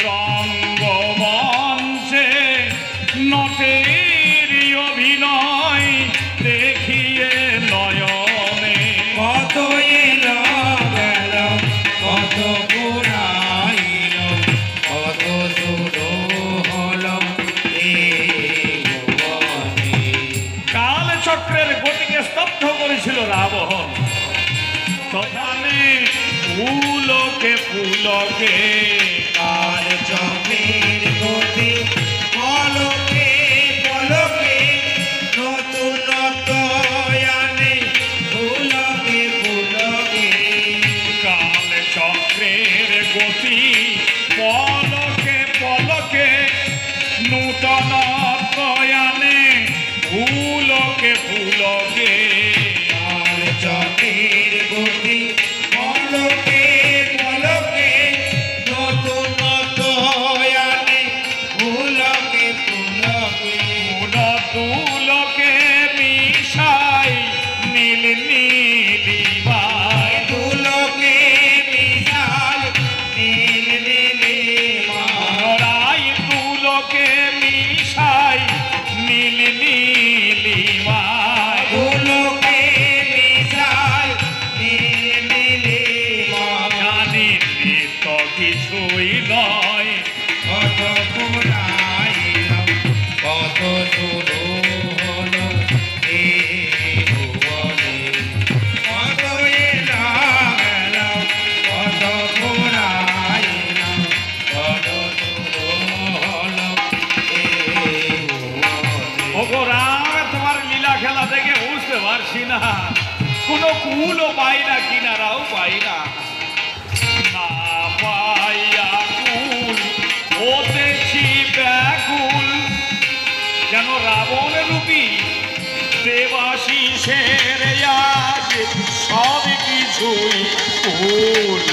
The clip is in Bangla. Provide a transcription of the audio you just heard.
রঙ্গমঞ্চে নটের অভিনয় দেখিয়ে নয়নে কত এলো গেল কত পুরাইল কত শুরু হলো কাল চক্রের গতিকে স্তব্ধ করেছিল রাবণ। তথানে পুলকে পুলকে কাল চক্রের গতি পলকে পলকে নতুন আনে পুলকে পুলকে কাল চক্রের গতি পলকে পলকে নূতন আনে পুলকে পুলকে কাল চক্রের গতি পলকে পলকে নতুন আনে পুলকে পুলকে তুলকে মিশাই নীল নীলিমায় পুলকে মিশাল নীল নীলিমা রাই তুলকে মিশাই নীল নীলিমায় পুলকে মিশাল নীল নীলিমা জানি নৃত্য কিছুই নয় কত পুরাইলাম কত শুরু হলো এই ভুবনে কত এলাম গেলাম কত পুরাইলাম কত শুরু হলো এই ভুবনে ওগো রাম, তোমার লীলা খেলা দেখে বুঝতে পারছি না কোনো কুলও পাই না কিনারাও পাই না। না পাইয়া কুল ও দেখি ব্যাকুল যেন রাবণ রূপী দেবাশিসের আজ সব কিছুই ভুল।